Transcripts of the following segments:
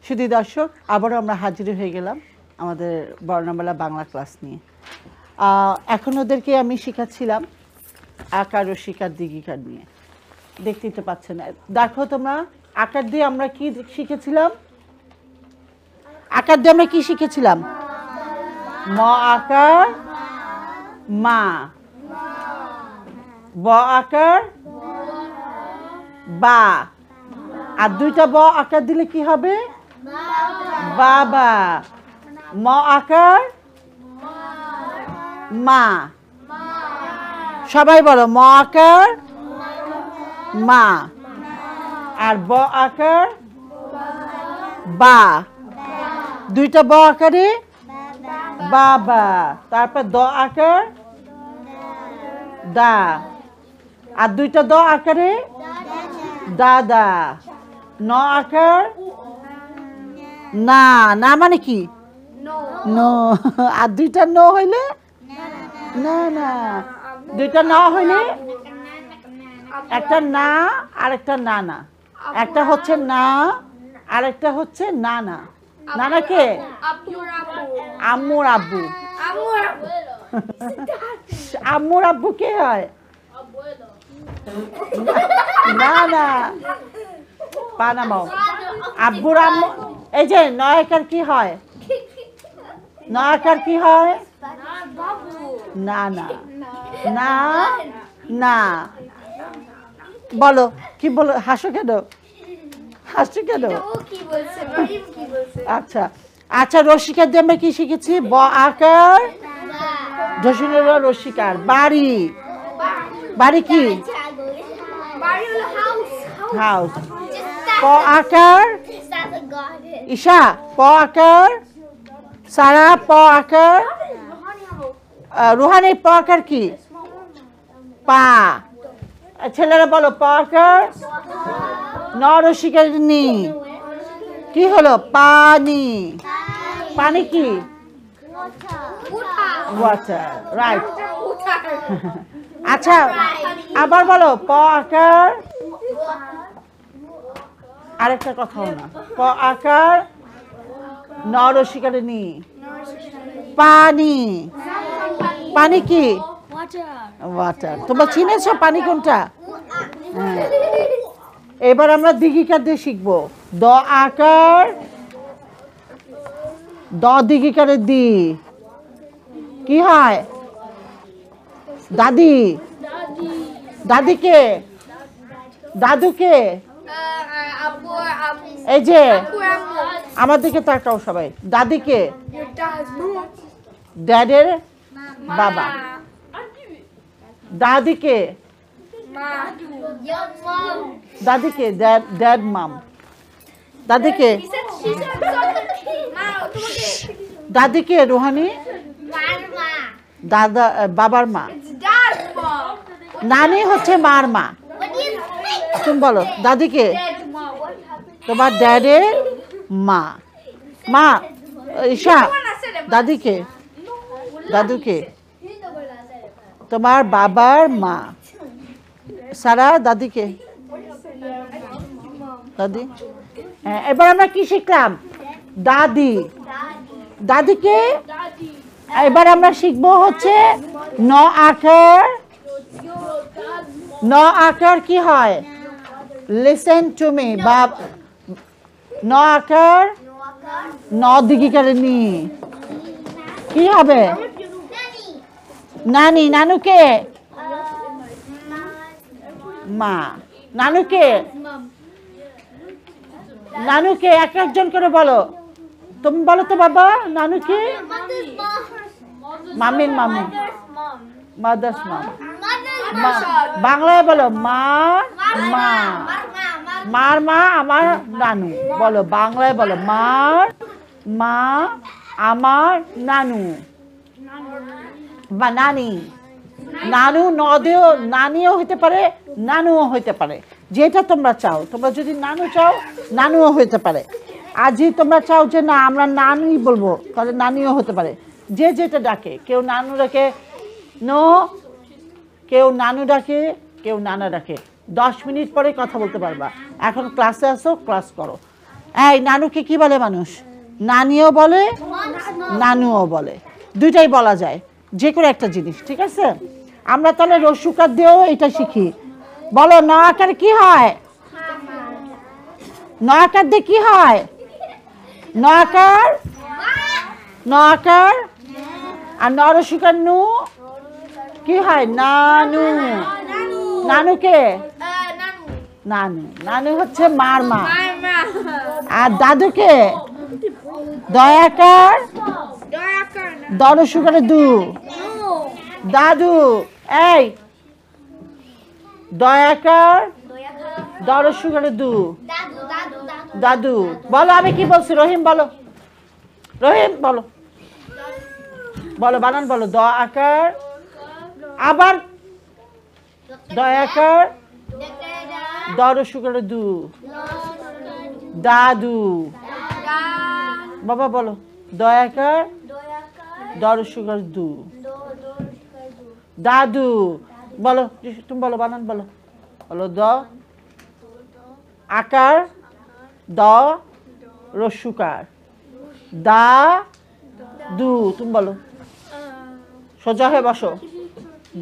সুধী দর্শক, আবারও আমরা হাজির হয়ে গেলাম আমাদের বর্ণমালা বাংলা ক্লাস নিয়ে। এখন ওদেরকে আমি শেখাচ্ছিলাম আকার ও শিকার দিগিকার নিয়ে। দেখতেই তো পাচ্ছেন, দেখো তোমরা আকার দিয়ে আমরা কি শিখেছিলাম? আকার দিয়ে আমরা কি শিখেছিলাম? ম আকার মা, ব আকার বা, আর দুইটা ব আকার দিলে কি হবে? বাবা। ম আকার মা, সবাই বলো ম আকার মা, আর ব আকার বা, দুইটা ব আকারে বাবা, তারপর দ আকার দা, আর দুইটা দ আকারে দাদা। ন আকার না, না মানে কি? নো। আর দুইটা ন হইলে না, না দুইটা ন হইলে একটা না আর একটা না না, একটা হচ্ছে না আর একটা হচ্ছে না না। নানা কে? আম্মুর আব্বু। আম্মুর আব্বু কে হয়? না না, পানামাও। আব্বুর আম্মু। এই যে নয়কার কি হয়? নয়কার কি হয়? না না, না না। বলো কি বলো, হাসো কেন? হাসছো কেন? আচ্ছা আচ্ছা, রসিকার দিয়ে আমরা কি শিখেছি? ব আকার ধসিনের রসিকার। বাড়ি, বাড়ি কি? হাউস। প আকার ঈশা, প আকার সারা, প আকার রুহানি, প আকার কি? পা। ছেলেরা বলো প আকার ন রসিকার নি, কি হলো? পানি। পানি কি? Water, right. আচ্ছা আবার বলো প আকার, আরেকটা কথা না, প আকার ন রসিকার নি, পানি। পানি কি? ওয়াটার। তোমরা চিনেছো পানি কোনটা? হ্যাঁ। এবার আমরা দিগিকার দিয়ে শিখবো। দ আকার, দ দিগিকারের দি কি হয়? দাদি। দাদিকে? দাদুকে? এই যে আমার দিকে তাকাও সবাই। দাদিকে? ড্যাডের বাবা। দাদিকে? দাদিকে? ড্যাড মাম। দাদিকে? দাদিকে রুহানি? দাদা বাবার মা। নানি হচ্ছে মার মা। তুমি বলো দাদিকে? তোমার ড্যাডের মা। মা ঈশা, দাদিকে? দাদুকে? তোমার বাবার মা। সারা, দাদিকে? দাদি। হ্যাঁ, এবার আমরা কি শিখলাম? দাদি। দাদিকে? এবার আমরা শিখবো হচ্ছে ন আকার। ন আকার কি হয়? Listen to me. ন আকার ন দিগিকারে নি কি হবে? নানি। নানুকে? মা। নানুকে? নানুকে এক একজন করে বলো। তুমি বলো তো বাবা। নানুকে? মামির মামি, মাদার্স মাম। বাংলায় বলো মার মা। মার মা আমার নানু। বলো বাংলায় বলো মার মা আমার নানু বা নানি। নানু নদেও নানিও হইতে পারে, নানুও হইতে পারে, যেটা তোমরা চাও। তোমরা যদি নানু চাও, নানুও হইতে পারে। আর যদি তোমরা চাও যে না আমরা নানি বলবো, তাহলে নানিও হতে পারে। যে যেটা ডাকে। কেউ নানু ডাকে নো, কেউ নানু ডাকে, কেউ নানা ডাকে। 10 মিনিট পরে কথা বলতে পারবা। এখন ক্লাসে আসো, ক্লাস করো। এই নানুকে কি বলে মানুষ? নানিও বলে, নানুও বলে, দুইটাই বলা যায়, যে কোনো একটা জিনিস। ঠিক আছে, আমরা তাহলে রস্যুকার দিয়েও এটা শিখি। বলো ন আকারে কি হয়? ন আকার দিয়ে কি হয়? ন আকার, ন আকার, আর ন রস্যুকার নু কি হয়? নানু। নানুকে নানু, নানু হচ্ছে মার মা। আর দাদুকে দয়াকার, দরসুকারে দু, দাদু। এই দয়াকার দরসুকারে দু, দাদু। বলো আমি কি বলছি? রহিম বলো, রহিম বলো, বলো বানান বলো। দ আকার, আবার দয়াকার দরসুকারে দু, দাদু। বাবা বলো দয়াকার দরসুকারে দু, দাদু। বলো তুমি বলো, বানান বলো। বলো দ আকার, দ রস্যুকার, দা দু। তুমি বলো, সোজা হয়ে বসো।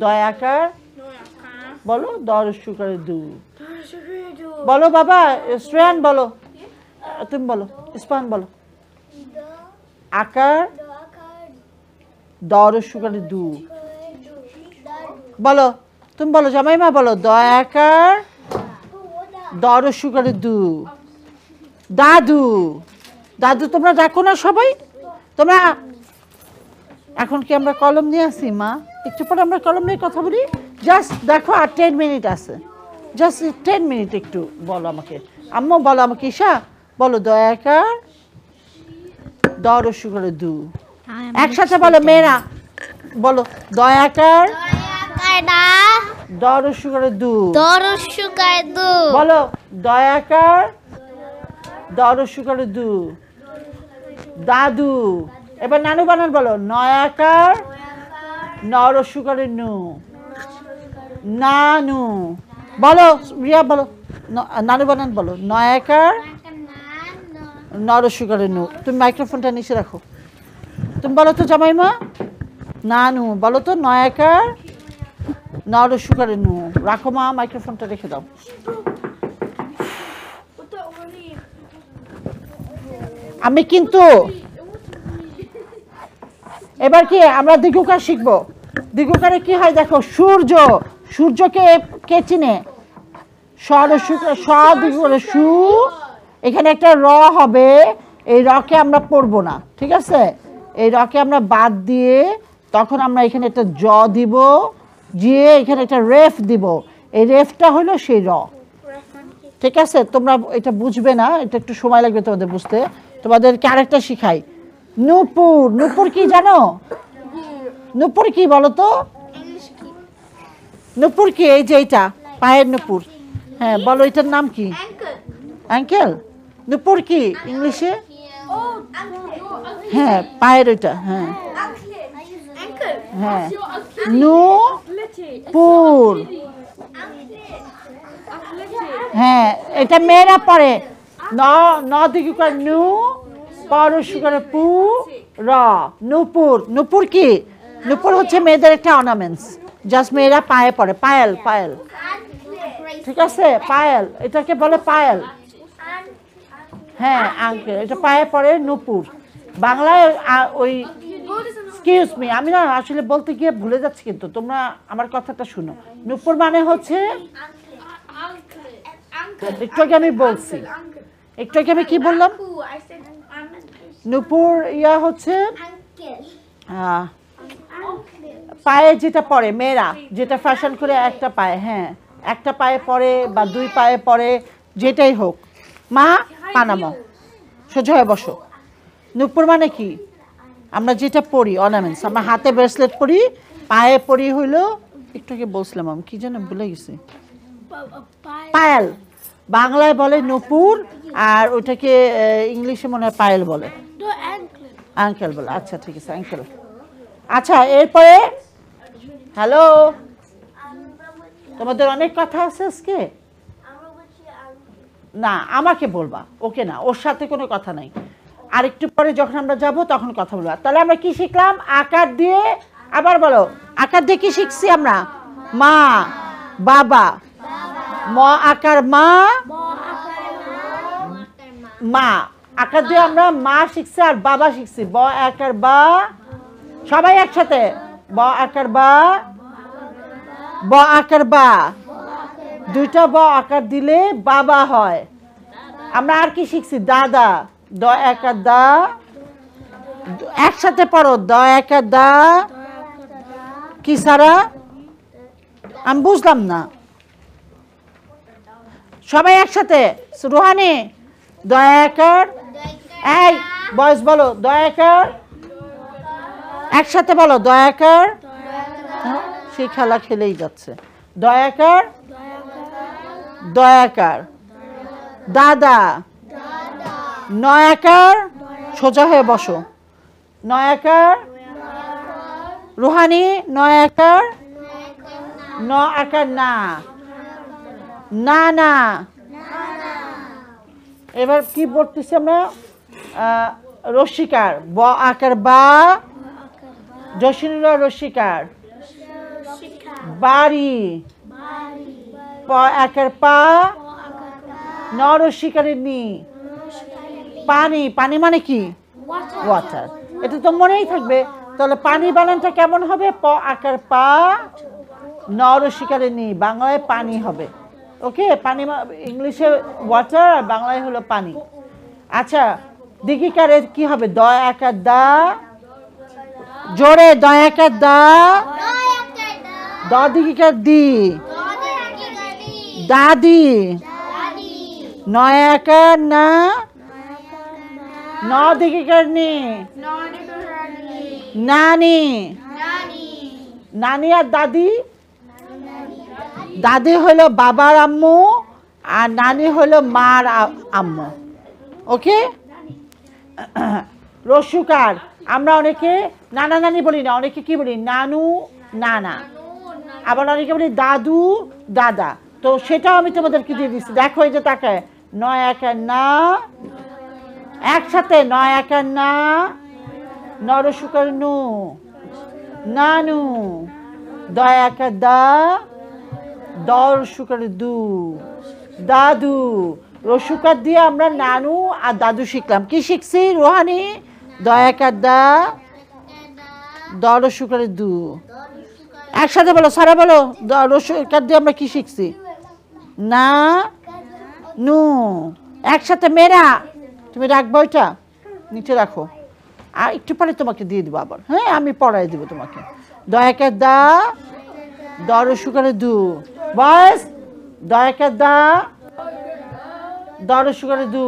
দয়াকার বলো, দরসুকারে দু। বলো বাবা, শ্রেয়ান বলো, তুমি বলো, ইসপান বলো। আকার দরসুকারে দু। বলো তুমি বলো, জামাইমা বলো। দয়াকার দরসুকারে দু, দাদু। দাদু তোমরা ডাকো না সবাই? তোমরা এখন কি আমরা কলম নিয়ে আসি? মা একটু পরে আমরা কলম নিয়ে কথা বলি। জাস্ট দেখো আর 10 মিনিট আছে, জাস্ট 10 মিনিট। একটু বলো আমাকে, আম্মু বলো আমাকে, ঈশা বলো। দয়াকার দরসুকারে দু। একসাথে বলো মেয়েরা, বলো। দয়াকার দরসুকারে দু, দরসুকারে দু। বলো। দয়াকার দরসুকারে দু, দাদু। এবার নানু বানান বলো। নয়াকার নরসুকারে নু, নানু। বলো রিয়া বলো, নানু বানান বলো। নয়াকার নরসুকারে নু। তুমি মাইক্রোফোনটা নিচে রাখো। তুমি বলো তো জামাইমা, নানু বলো তো। নয়াকার নরসুকারে নু। রাখো মা, মাইক্রোফোনটা রেখে দাও। আমি কিন্তু এবার কি আমরা দীর্ঘকার শিখবো। দীর্ঘকারে কি হয় দেখো, সূর্য। সূর্যকে কে চিনে? দীর্ঘকারে সু, এখানে একটা র হবে, এই রকে আমরা পড়বো না। ঠিক আছে, এই রকে আমরা বাদ দিয়ে তখন আমরা এখানে একটা জ দিব, দিয়ে এখানে একটা রেফ দিব। এই রেফটা হলো সেই র। ঠিক আছে, তোমরা এটা বুঝবে না, এটা একটু সময় লাগবে তোমাদের বুঝতে। তোমাদের ক্যারেক্টার শিখাই। নূপুর, নূপুর কি জানো? নূপুর কি বলো তো? নূপুর কি? এই যে এইটা পায়ের নূপুর। হ্যাঁ বলো, এটার নাম কি? অ্যাঙ্কেল। নূপুর কি ইংলিশে? হ্যাঁ পায়ের ওইটা। হ্যাঁ হ্যাঁ, নূপুর। হ্যাঁ এটা মেয়েরা পড়ে। ন দীর্ঘকার নু, পরশুকারে পু, র, নূপুর। নূপুর কি? নূপুর হচ্ছে মেয়েদের একটা অর্নামেন্টস, জাস্ট মেয়েরা পায়ে পড়ে। পায়েল, পায়েল। ঠিক আছে, পায়েল, এটাকে বলে পায়েল। হ্যাঁ আঙ্কেল, এটা পায়ে পড়ে নূপুর। বাংলায় ওই, এক্সকিউজ মি, আমি না আসলে বলতে গিয়ে ভুলে যাচ্ছি, কিন্তু তোমরা আমার কথাটা শুনো। নূপুর মানে হচ্ছে, একটু আগে আমি বলছি, একটু আগে আমি কি বললাম? নূপুর ইয়া হচ্ছে পায়ে যেটা পরে মেয়েরা, যেটা ফ্যাশন করে একটা পায়ে, হ্যাঁ একটা পায়ে পরে বা দুই পায়ে পরে, যেটাই হোক। মা পানামো, সোজা হয়ে বসো। নূপুর মানে কি? আমরা যেটা পরি অর্নামেন্টস, আমরা হাতে ব্রেসলেট পরি, পায়ে পরি হইলো, একটু আগে বলছিলাম আমি কি যেন ভুলে গেছি, পায়েল। বাংলায় বলে নূপুর, আর ওইটাকে ইংলিশে মনে হয় পায়েল বলে, আঙ্কেল বলে। আচ্ছা ঠিক আছে, আঙ্কেল। আচ্ছা এরপরে, হ্যালো, তোমাদের অনেক কথা আছে আজকে। না আমাকে বলবা, ওকে না, ওর সাথে কোনো কথা নাই। আরেকটু পরে যখন আমরা যাব তখন কথা বলবো। তাহলে আমরা কি শিখলাম? আকার দিয়ে, আবার বলো, আকার দিয়ে কি শিখছি আমরা? মা, বাবা, ম আকার মা, মা আকার দিয়ে আমরা মা শিখছি আর বাবা শিখছি। ব আকার বা, সবাই একসাথে, ব আকার বা, ব আকার বা, দুইটা ব আকার দিলে বাবা হয়। আমরা আর কি শিখছি? দাদা, দ একা দা, একসাথে পড়ো, দ একা দা, কি সারা? আমি বুঝলাম না, সবাই একসাথে। রুহানি, দয়াকার, এই বয়স বলো, দয়াকার, একসাথে বলো, দয়াকার। সেই খেলা খেলেই যাচ্ছে। দয়াকার, দয়াকার, দাদা, নয়াকার, সোজা হয়ে বসো, নয়াকার, রুহানি, নয়াকার, ন আকার না, না না। এবার কি পড়তেছি আমরা? রস্বীকার, ব আকার বা, জসিনুরা রস্বীকার, বাড়ি, প আকার পা, ন রস্বীকারের নি, পানি, পানি মানে কি? ওয়াটার। এটা তো মনেই থাকবে। তাহলে পানি বানানটা কেমন হবে? প আকার পা, ন রস্বীকারের নি, বাংলায় পানি হবে। ওকে, পানি ইংলিশে ওয়াটার আর বাংলায় হলো পানি। আচ্ছা, দিঘিকারের কি হবে? দ একা দা, জোরে, দ একা দা, দ দিঘিকার দি, দাদি, নয় একার না, ন দিঘিকার নি, নানি, নানি আর দাদি। দাদি হলো বাবার আম্মু আর নানি হলো মার আম্মু। ওকে, রস্যুকার, আমরা অনেকে নানা নানি বলি না, অনেকে কি বলি? নানু, নানা, আবার অনেকে বলি দাদু, দাদা। তো সেটাও আমি তোমাদেরকে দিয়ে দিচ্ছি। দেখো, এই যে তাকায়, নয় একা না, একসাথে, নয় একা না, নরসুকার নু, নানু, দয় একা দা, দর সুকার দু, দাদু। রসুকার দিয়ে আমরা নানু আর দাদু শিখলাম। কি শিখছি রুহানি? দয়াকার দা, দর সুকার দু। একসাথে বলো, সারা বলো, রসুকার দিয়ে আমরা কি শিখছি? না নু, একসাথে মেরা। তুমি রাখবো, ওইটা নিচে রাখো, আর একটু পরে তোমাকে দিয়ে দেবো আবার। হ্যাঁ, আমি পড়াই দেবো তোমাকে। দয়াকার দা, দর সুকার দু, বয়স, দয়াকার দা, দর সুকার দু।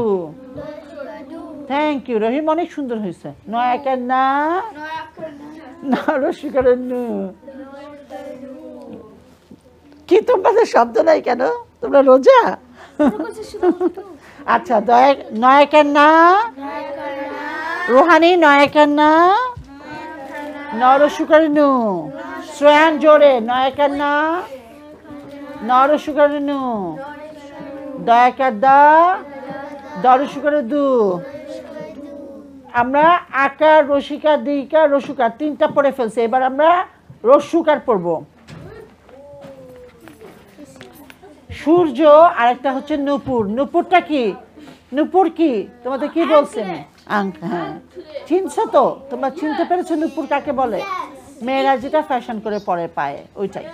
থ্যাংক ইউ রহিম, অনেক সুন্দর হয়েছে। নয়াকার না, নর সুকার নু। কি তোমাদের শব্দ নাই কেন? তোমরা রোজা? আচ্ছা, নয়াকার না, রুহানি, নয়াকার না, নর সুকার নু। শ্রেয়ান, জোরে, নয়াকার না, নর সুকার নু, দয়াকার দা, দর সুকার দু। আমরা আকার, রসিকার, দিকার, রসুকার তিনটা পড়ে ফেলছি। এবার আমরা রস্যুকার পড়ব। সূর্য, আরেকটা হচ্ছে নুপুর। নুপুরটা কি? নুপুর কি তোমাদের কি বলছেন? হ্যাঁ, চিনছো তো? তোমরা চিনতে পেরেছো নুপুর কাকে বলে? মেয়েরা যেটা ফ্যাশন করে পরে পায়ে, ওইটাই।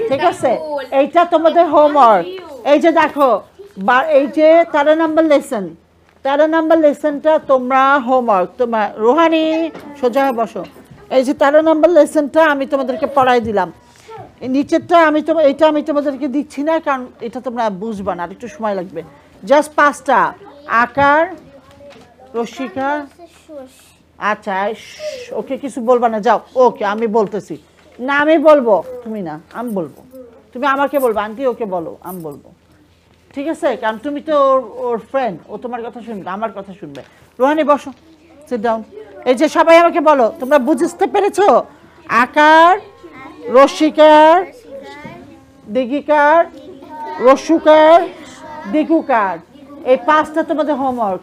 ঠিক আছে, এইটা তোমাদের হোমওয়ার্ক। এই যে দেখো, এই যে 13 নম্বর লেসন, 13 নম্বর লেসনটা তোমরা হোমওয়ার্ক। তোমরা রুহানি, সোজা বসো। এই যে 13 নম্বর লেসনটা আমি তোমাদেরকে পড়াই দিলাম। নিচেরটা এইটা আমি তোমাদেরকে দিচ্ছি না, কারণ এটা তোমরা বুঝবা না, আর একটু সময় লাগবে। জাস্ট 5টা আকার, রস্যিকার। আচ্ছা, ওকে কিছু বলবা না, যাও। ওকে, আমি বলতেছি না, আমি বলবো, তুমি না, আমি বলবো। তুমি আমাকে বলবো, আন্টি ওকে বলো, আমি বলবো। ঠিক আছে, কারণ তুমি তো ওর ফ্রেন্ড, ও তোমার কথা শুনবে, আমার কথা শুনবে। রুহানি বসো, সিট ডাউন। এই যে সবাই আমাকে বলো, তোমরা বুঝতে পেরেছো? আকার, রস্যিকার, দিঘিকার, রস্যুকার, দিগুকার। এই 5টা তোমাদের হোমওয়ার্ক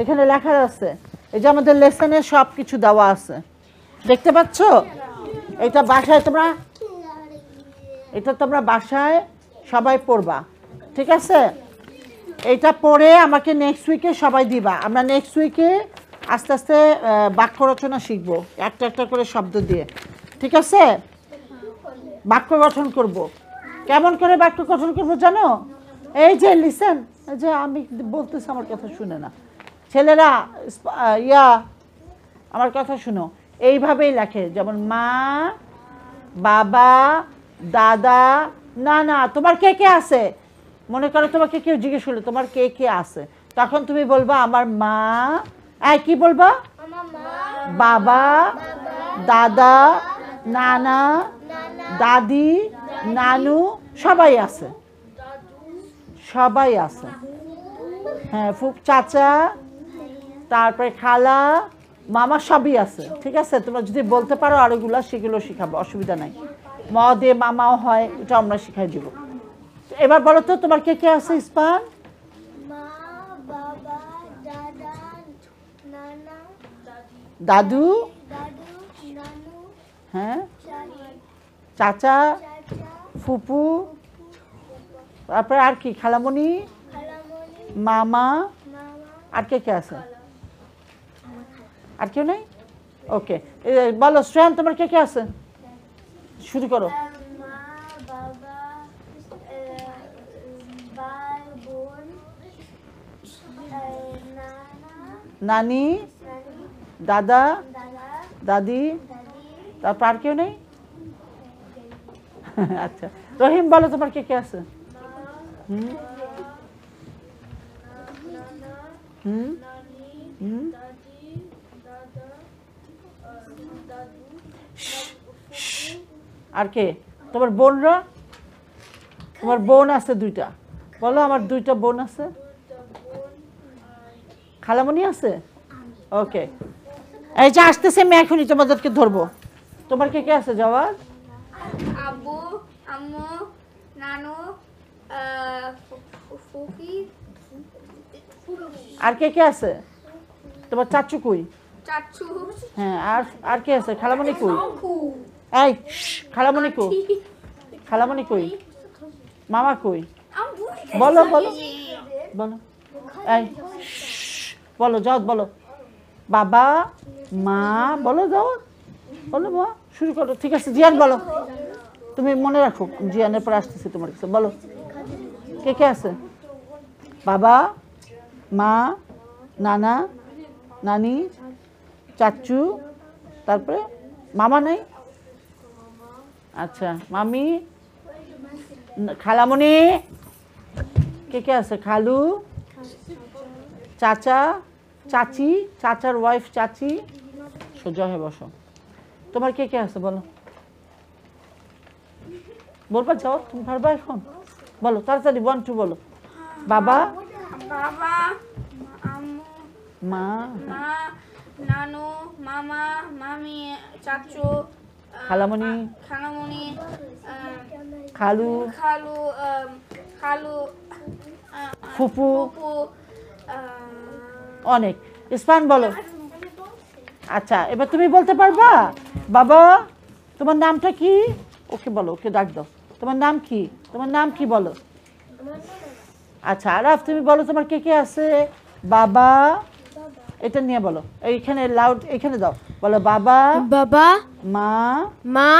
এখানে লেখা আছে। এই যে আমাদের লেসনে সব কিছু দেওয়া আছে, দেখতে পাচ্ছ? এটা তোমরা বাসায় সবাই পড়বা, ঠিক আছে? এটা পড়ে আমাকে নেক্সট উইকে সবাই দিবা। আমরা নেক্সট উইকে আস্তে আস্তে বাক্য রচনা শিখবো, একটা একটা করে শব্দ দিয়ে, ঠিক আছে? বাক্য গঠন করব। কেমন করে বাক্য গঠন করবো জানো? এই যে লিসেন, এই যে আমি বলতেছি, আমার কথা শুনে না ছেলেরা, আমার কথা শুনো। এইভাবেই লেখে, যেমন মা, বাবা, দাদা, নানা। তোমার কে কে আছে? মনে করো তোমাকে কেউ জিজ্ঞেস করলো তোমার কে কে আছে, তখন তুমি বলবা আমার মা, কি বলবা? বাবা, দাদা, নানা, দাদি, নানু, সবাই আছে, সবাই আছে। হ্যাঁ, চাচা, তারপরে খালা, মামা, সবই আছে, ঠিক আছে? তোমরা যদি বলতে পারো আরোগুলা, সেগুলো শিখাবো, অসুবিধা নাই। মদে মামাও হয়, এটা আমরা শিখাই দিব। এবার বলো তো তোমার কে কে আছে ইসপান? মা, বাবা, দাদা, নানা, দাদু, নানু, হ্যাঁ, চাচা, ফুপু, তারপরে আর কি? খালামণি, মামা, আর কে কে আছে? আর কেউ নেই? ওকে, বলো শ্রেয়ান তোমার কে কে আছে? শুরু করো। মা, বাবা, ভাই, বোন, নানি, দাদা, দাদি, দাদি, তারপর আর কেউ নেই? আচ্ছা, রহিম বলো তোমার কে কে আছে? হুম হুম হুম আর কে? তোমার বোনরা? তোমার বোন আছে 2টা, বলো আমার 2টা বোন আছে। খালামণি আছে? ওকে, এই যে আসতেছে, আমি এখনই তোমাদেরকে ধরবো। তোমার কে কে আছে জওয়াদ? আব্বু, আম্মু, নানু, ফুফি, আর কে কে আছে? তোমার চাচু কই? চাচু, হ্যাঁ, আর কে আছে? খালামণি কই? এই খালামণি কই? খালামণি কই? মামা কই? বলো বলো বলো, এই বলো জওয়াদ, বলো বাবা, মা, বলো জওয়াদ, বলো মা, শুরু করো। ঠিক আছে, জিয়ান বলো, তুমি মনে রাখো, জিয়ানের পর আসতেছি তোমার কাছে। বলো কে কে আছে? বাবা, মা, নানা, নানি, চাচু, তারপরে মামা নেই? আচ্ছা, মামি, খালামণি, কে কে আছে? খালু, চাচা, চাচি, চাচার ওয়াইফ চাচি, সোজা হয়ে বসো। তোমার কে কে আছে বলো? বলবা যাও, তুমি পারবা এখন? বলো তাড়াতাড়ি, 1 2 বলো। বাবা, বাবা, আম্মু, মা, মা, নানু, মামা, মামি, চাচু, খালামণি, খালামণি, খালু, খালু, খালু, ফুপু, ফুপু, অনেক। ইসফান বলো। আচ্ছা, এবার তুমি বলতে পারবা? বাবা, তোমার নামটা কি? ওকে বলো, ওকে ডাক দাও। তোমার নাম কি? তোমার নাম কি বলো? আচ্ছা, আরাফ তুমি বলো তোমার কে কে আছে? বাবা, এটা নিয়ে বলো, এইখানে লাউড, এইখানে দাও, বলো বাবা, বাবা, মা, মা,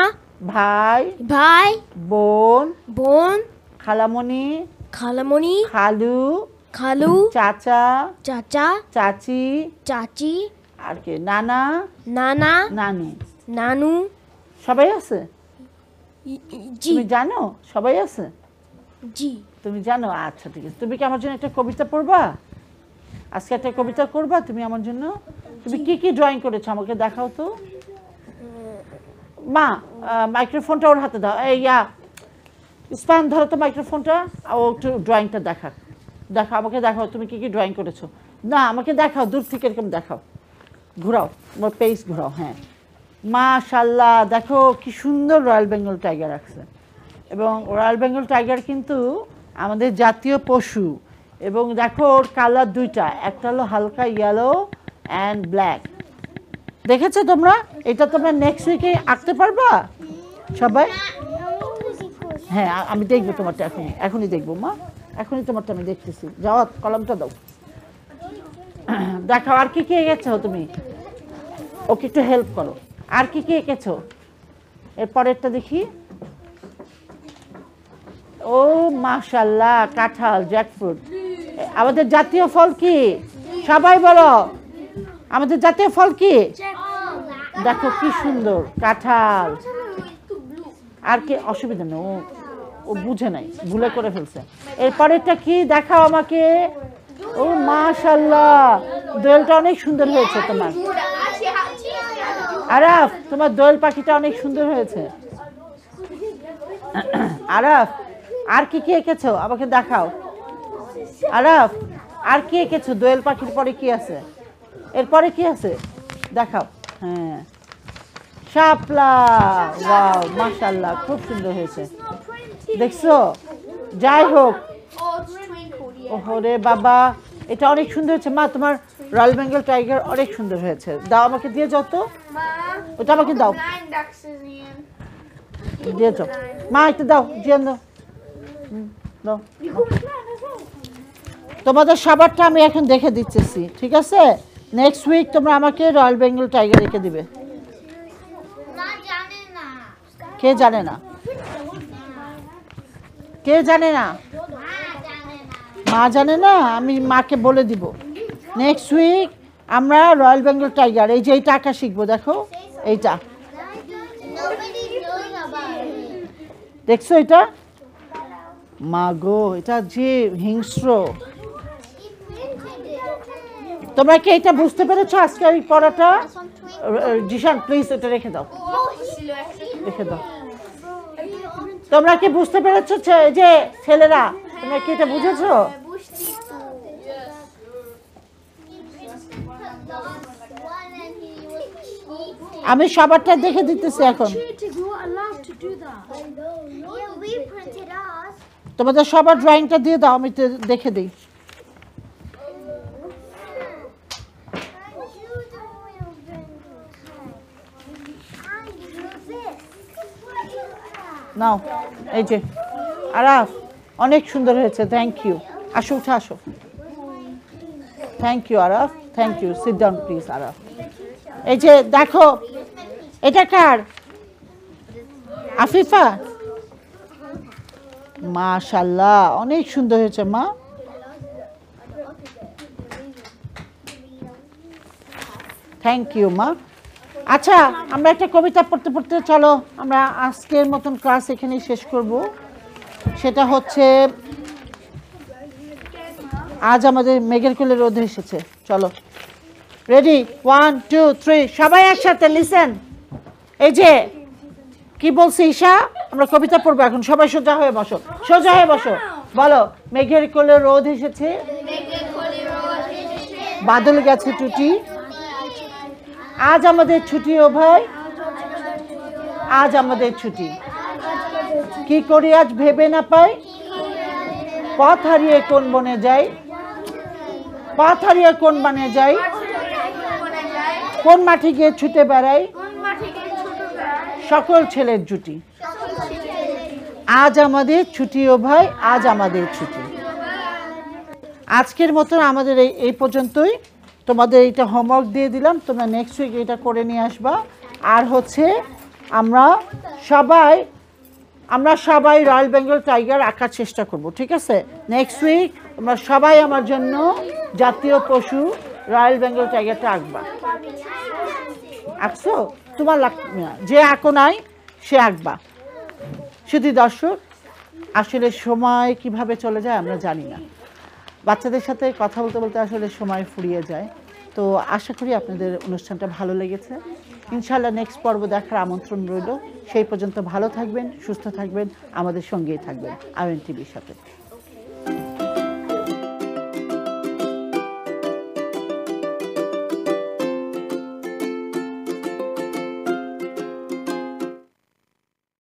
ভাই, ভাই, বোন, বোন, খালামণি, খালামণি, খালু, খালু, চাচা, চাচা, চাচি, চাচি, আর কি? নানা, নানা, নানি, নানু, সবাই আছে? জি, তুমি জানো সবাই আছে? জি, তুমি জানো? আচ্ছা ঠিক আছে। তুমি কি আমার জন্য একটা কবিতা পড়বা? আজকে একটা কবিতা করবা তুমি আমার জন্য? তুমি কি কি ড্রয়িং করেছো আমাকে দেখাও তো। মা, মাইক্রোফোনটা ওর হাতে দাও। এই ইসফান ধরো তো মাইক্রোফোনটা, ও একটু ড্রয়িংটা দেখাক। দেখাও, আমাকে দেখাও তুমি কি কি ড্রয়িং করেছো। না, আমাকে দেখাও, দূর থেকে এরকম দেখাও, ঘোরাও, আমার পেজ ঘোরাও। হ্যাঁ, মাশাআল্লাহ, দেখো কি সুন্দর রয়্যাল বেঙ্গল টাইগার আছে। এবং রয়্যাল বেঙ্গল টাইগার কিন্তু আমাদের জাতীয় পশু, এবং দেখো ওর কালার দুইটা, একটা হলো হালকা ইয়েলো অ্যান্ড ব্ল্যাক। দেখেছো তোমরা? এটা তোমরা নেক্সট উইকে আঁকতে পারবা সবাই? হ্যাঁ আমি দেখবো তোমারটা, এখনই দেখবো মা, এখনই তোমারটা আমি দেখতেছি। যাও কলমটা দাও, দেখাও আর কি কি এঁকেছো তুমি, ওকে একটু হেল্প করো। আর কি কি এঁকেছো? এরপরেরটা দেখি। ও মাশাআল্লাহ, কাঁঠাল, জ্যাকফ্রুট। আমাদের জাতীয় ফল কি? সবাই বলো, আমাদের জাতীয় ফল কি? দেখো কি সুন্দর, কাঁঠাল। আর কি? অসুবিধা নেই, ও বুঝে নাই, ভুলে করে ফেলছে। এরপরেরটা কি দেখাও আমাকে। ও মাশাআল্লাহ, দোয়েলটা অনেক সুন্দর হয়েছে তোমার। আরাফ, তোমার দোয়েল পাখিটা অনেক সুন্দর হয়েছে। আরাফ, আর কি কি এঁকেছো আমাকে দেখাও। আরাফ, আর কি এঁকেছো? দোয়েল পাখির পরে কি আছে? এরপরে কি আছে দেখাও। হ্যাঁ, শাপলা। ওয়াও মাশাআল্লাহ, খুব সুন্দর হয়েছে, দেখছো? যাই হোক, ওরে বাবা, এটা অনেক সুন্দর হয়েছে মা। তোমার রয়্যাল বেঙ্গল টাইগার অনেক সুন্দর হয়েছে। দাও আমাকে দিয়ে যাও তো, ওটা আমাকে দাও, দিয়ে যাও মা, একটু দাও, জিয়ান দাও, দাও। তোমাদের সবারটা আমি এখন দেখে দিচ্ছি, ঠিক আছে? নেক্সট উইক তোমরা আমাকে রয়্যাল বেঙ্গল টাইগার রেখে দিবে। কে জানে না? কে জানে না? মা জানে না? আমি মাকে বলে দিব। নেক্সট উইক আমরা রয়্যাল বেঙ্গল টাইগার, এই যে এইটা আঁকা শিখবো। দেখো এইটা, দেখছো এটা? মা গো, এটা যে হিংস্র। তোমরা কি এটা বুঝতে পেরেছো আজকে এই পড়াটা? জিশান প্লিজ এটা রেখে দাও, রেখে দাও। তোমরা কি বুঝতে পেরেছো যে ছেলেরা, তোমরা কি এটা বুঝেছো? আমি সবারটা দেখে দিতেছি এখন। তোমাদের সবার ড্রয়িংটা দিয়ে দাও, আমি দেখে দিই। নাও, এই যে আরাফ, অনেক সুন্দর হয়েছে, থ্যাংক ইউ। আসো, উঠে আসো। Thank you Araf, thank you. Sit down please Araf. এই যে দেখো, এটা কার? আফিফা। মাশাআল্লাহ, অনেক সুন্দর হয়েছে মা। থ্যাংক ইউ মা। আচ্ছা, আমরা একটা কবিতা পড়তে পড়তে চলো আমরা আজকের মতন ক্লাস এখানেই শেষ করব। সেটা হচ্ছে, আজ আমাদের মেঘের কোলে রোদ এসেছে। চলো, রেডি, 1 2 3, সবাই একসাথে লিসেন। এই যে কি বলছি ঈশা, আমরা কবিতা পড়বো এখন। সবাই সোজা হয়ে বসো, সোজা হয়ে বসো। বলো, মেঘের কোলে রোদ এসেছে, বাদল গেছে টুটি, আজ আমাদের ছুটি ও ভাই, আজ আমাদের ছুটি। কি করি আজ ভেবে না পাই, পথ হারিয়ে কোন বনে যাই, পথ হারিয়ে কোন বনে যাই, কোন মাঠে গিয়ে ছুটে বেড়াই, সকল ছেলের জুটি। আজ আমাদের ছুটি ও ভাই, আজ আমাদের ছুটি। আজকের মতন আমাদের এই পর্যন্তই। তোমাদের এইটা হোমওয়ার্ক দিয়ে দিলাম, তোমরা নেক্সট উইক এটা করে নিয়ে আসবা। আর হচ্ছে আমরা সবাই রয়্যাল বেঙ্গল টাইগার আঁকার চেষ্টা করব, ঠিক আছে? নেক্সট উইক তোমরা সবাই আমার জন্য জাতীয় পশু রয়্যাল বেঙ্গল টাইগারটা আঁকবা। আঁকছো? তোমার লাগবে না, যে আঁকো নাই সে আঁকবা। শুধু দর্শক, আসলে সময় কিভাবে চলে যায় আমরা জানি না। বাচ্চাদের সাথে কথা বলতে বলতে আসলে সময় ফুরিয়ে যায়। তো আশা করি আপনাদের অনুষ্ঠানটা ভালো লেগেছে। ইনশাআল্লাহ নেক্সট পর্ব দেখার আমন্ত্রণ রইল। সেই পর্যন্ত ভালো থাকবেন, সুস্থ থাকবেন, আমাদের সঙ্গেই থাকবেন আরএন টিভির সাথে।